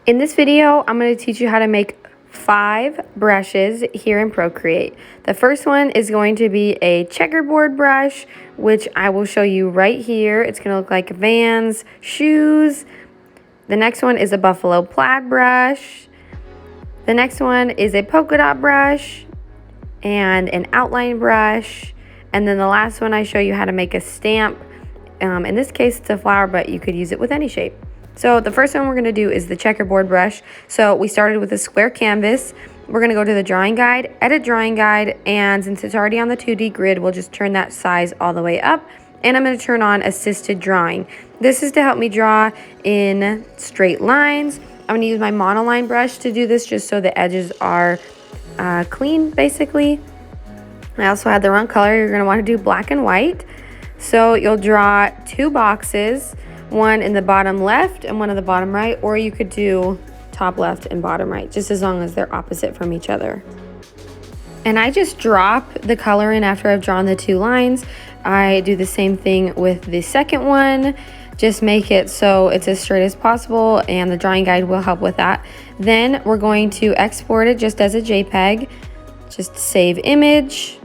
In this video, I'm going to teach you how to make 5 brushes here in Procreate. The first one is going to be a checkerboard brush, which I will show you right here. It's going to look like Vans, shoes. The next one is a buffalo plaid brush. The next one is a polka dot brush and an outline brush. And then the last one I show you how to make a stamp. In this case, it's a flower, but you could use it with any shape. So the first one we're going to do is the checkerboard brush. So we started with a square canvas. We're going to go to the drawing guide, edit drawing guide, and since it's already on the 2D grid, we'll just turn that size all the way up. And I'm going to turn on assisted drawing. This is to help me draw in straight lines. I'm going to use my monoline brush to do this just so the edges are clean, basically. I also had the wrong color. You're going to want to do black and white. So you'll draw 2 boxes. One in the bottom left and one in the bottom right, or you could do top left and bottom right, just as long as they're opposite from each other. And I just drop the color in after I've drawn the 2 lines. I do the same thing with the second one. Just make it so it's as straight as possible, and the drawing guide will help with that. Then we're going to export it just as a JPEG. Just save image.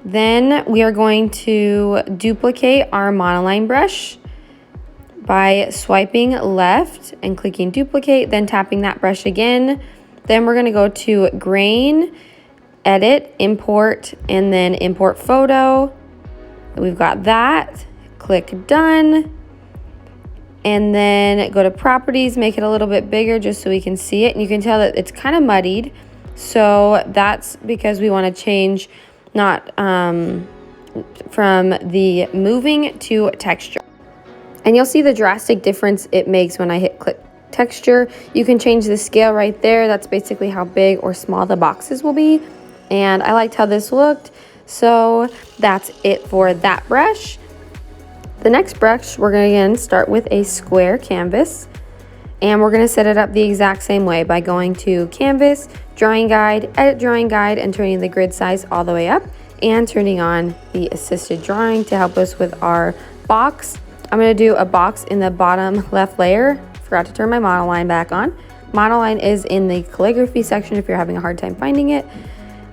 Then we are going to duplicate our monoline brush by swiping left and clicking duplicate, then tapping that brush again. Then we're going to go to grain, edit, import, and then import photo. We've got that. Click done. And then go to properties, make it a little bit bigger just so we can see it. And you can tell that it's kind of muddied. So that's because we want to change not from the moving to texture. And you'll see the drastic difference it makes when I hit click texture. You can change the scale right there. That's basically how big or small the boxes will be. And I liked how this looked. So that's it for that brush. The next brush, we're going to again start with a square canvas. And we're going to set it up the exact same way by going to canvas, drawing guide, edit drawing guide, and turning the grid size all the way up. And turning on the assisted drawing to help us with our box. I'm going to do a box in the bottom left layer. Forgot to turn my monoline back on. Monoline is in the calligraphy section if you're having a hard time finding it.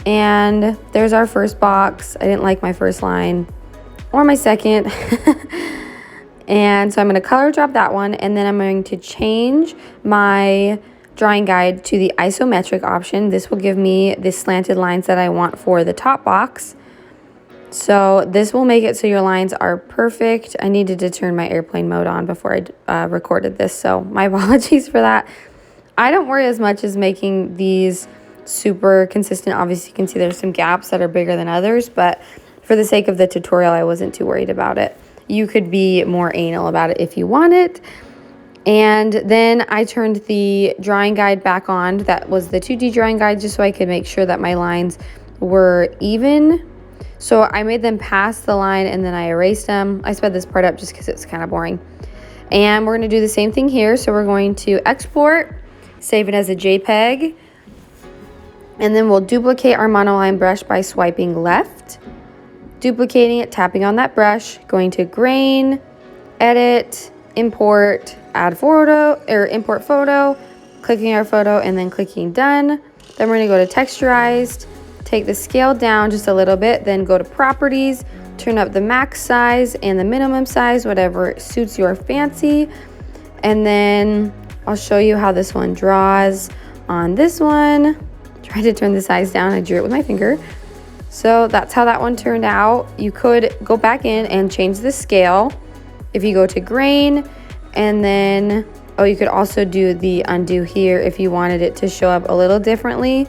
And there's our first box. I didn't like my first line or my second. And so I'm going to color drop that one. And then I'm going to change my drawing guide to the isometric option. This will give me the slanted lines that I want for the top box. So this will make it so your lines are perfect. I needed to turn my airplane mode on before I recorded this, so my apologies for that. I don't worry as much as making these super consistent. Obviously, you can see there's some gaps that are bigger than others, but for the sake of the tutorial, I wasn't too worried about it. You could be more anal about it if you want it. And then I turned the drawing guide back on. That was the 2D drawing guide, just so I could make sure that my lines were even. So I made them past the line and then I erased them. I sped this part up just because it's kind of boring. And we're going to do the same thing here. So we're going to export, save it as a JPEG. And then we'll duplicate our monoline brush by swiping left, duplicating it, tapping on that brush, going to grain, edit, import, add photo, or import photo, clicking our photo and then clicking done. Then we're going to go to texturized. Take the scale down just a little bit, then go to properties, turn up the max size and the minimum size, whatever suits your fancy. And then I'll show you how this one draws on this one. Try to turn the size down. I drew it with my finger. So that's how that one turned out. You could go back in and change the scale. If you go to grain and then, oh, you could also do the undo here if you wanted it to show up a little differently.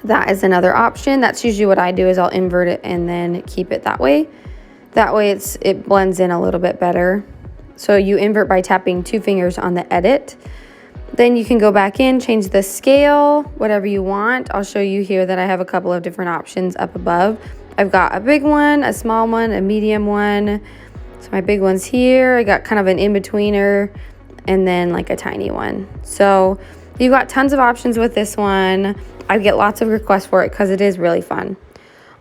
That is another option. That's usually what I do, is I'll invert it and then keep it that way. That way it blends in a little bit better. So you invert by tapping 2 fingers on the edit. Then you can go back in, change the scale, whatever you want. I'll show you here that I have a couple of different options up above. I've got a big one, a small one, a medium one. So my big one's here. I got kind of an in-betweener and then like a tiny one. So you've got tons of options with this one. I get lots of requests for it because it is really fun.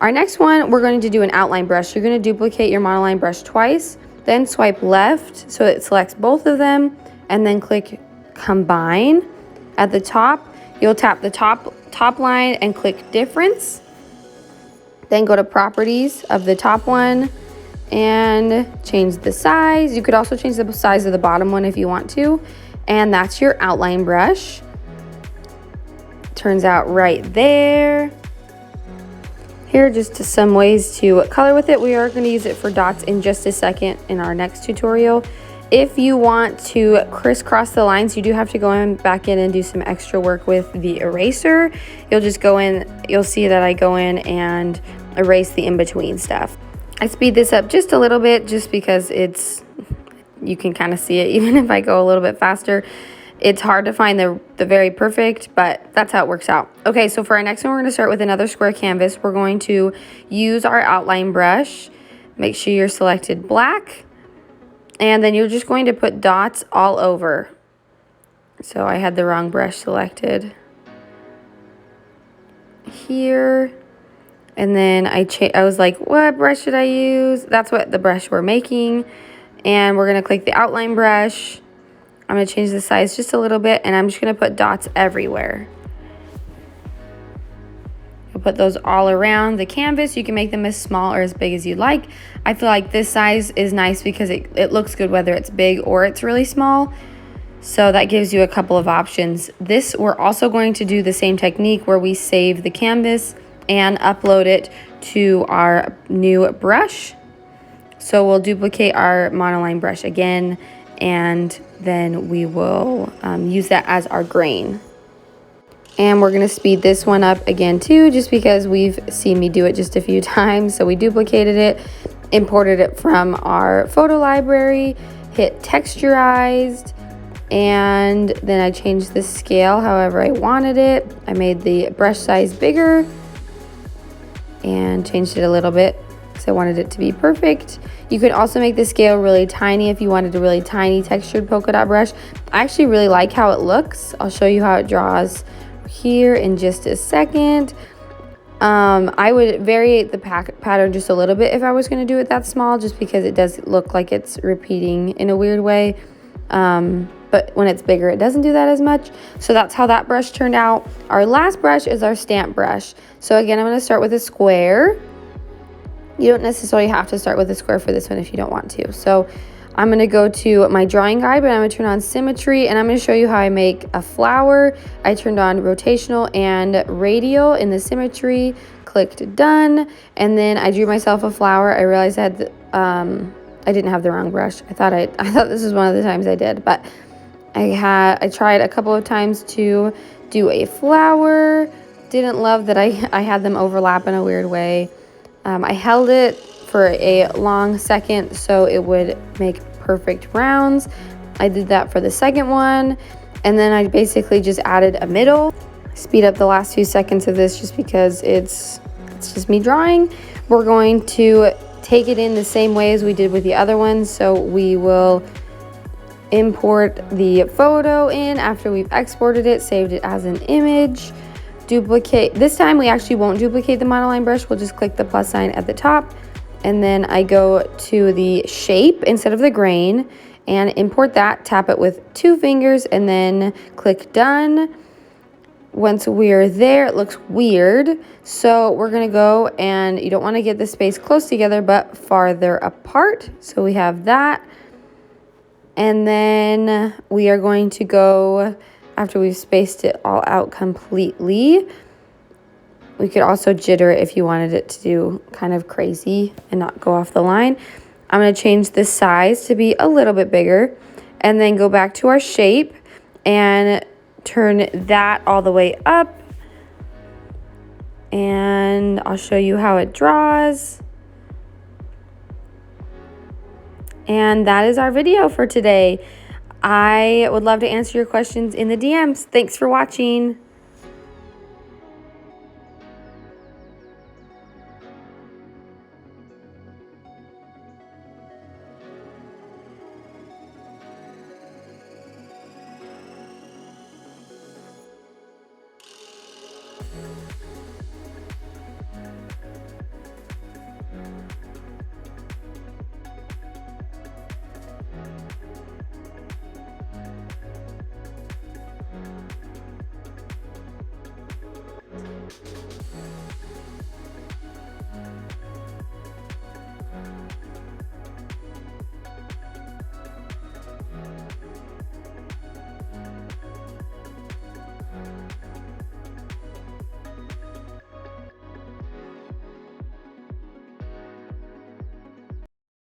Our next one, we're going to do an outline brush. You're going to duplicate your monoline brush twice, then swipe left so it selects both of them, and then click combine. At the top, you'll tap the top line and click difference. Then go to properties of the top one and change the size. You could also change the size of the bottom one if you want to. And that's your outline brush. Turns out right there. Here are just some ways to color with it. We are going to use it for dots in just a second in our next tutorial. If you want to crisscross the lines, you do have to go back in and do some extra work with the eraser. You'll just go in, you'll see that I go in and erase the in-between stuff. I speed this up just a little bit just because you can kind of see it even if I go a little bit faster. It's hard to find the very perfect, but that's how it works out. Okay, so for our next one, we're going to start with another square canvas. We're going to use our outline brush. Make sure you're selected black. And then you're just going to put dots all over. So I had the wrong brush selected here. And then I was like, what brush should I use? That's what the brush we're making. And we're going to click the outline brush. I'm going to change the size just a little bit, and I'm just going to put dots everywhere. I'll put those all around the canvas. You can make them as small or as big as you like. I feel like this size is nice because it looks good whether it's big or it's really small. So that gives you a couple of options. We're also going to do the same technique where we save the canvas and upload it to our new brush. So we'll duplicate our monoline brush again, and then we will use that as our grain. And we're going to speed this one up again too, just because we've seen me do it just a few times. So we duplicated it, imported it from our photo library, hit texturized, and then I changed the scale however I wanted it. I made the brush size bigger and changed it a little bit because I wanted it to be perfect. You could also make the scale really tiny if you wanted a really tiny textured polka dot brush. I actually really like how it looks. I'll show you how it draws here in just a second. I would variate the pattern just a little bit if I was going to do it that small, just because it does look like it's repeating in a weird way. But when it's bigger, it doesn't do that as much. So that's how that brush turned out. Our last brush is our stamp brush. So again, I'm going to start with a square. You don't necessarily have to start with a square for this one if you don't want to. So I'm going to go to my drawing guide, but I'm going to turn on symmetry, and I'm going to show you how I make a flower. I turned on rotational and radial in the symmetry, clicked done, and then I drew myself a flower. I realized I didn't have the wrong brush. I thought this was one of the times I did, but I tried a couple of times to do a flower. Didn't love that I had them overlap in a weird way. I held it for a long second so it would make perfect rounds. I did that for the second one, and then I basically just added a middle. Speed up the last few seconds of this just because it's just me drawing. We're going to take it in the same way as we did with the other ones. So we will import the photo in after we've exported it, saved it as an image. Duplicate. This time we actually won't duplicate the monoline brush. We'll just click the plus sign at the top, and then I go to the shape instead of the grain and import that. Tap it with 2 fingers and then click done. Once we're there, it looks weird, so we're gonna go, and you don't want to get the space close together but farther apart. So we have that, and then we are going to go, after we've spaced it all out completely, we could also jitter it if you wanted it to do kind of crazy and not go off the line. I'm going to change the size to be a little bit bigger, and then go back to our shape and turn that all the way up, and I'll show you how it draws. And that is our video for today. I would love to answer your questions in the DMs. Thanks for watching.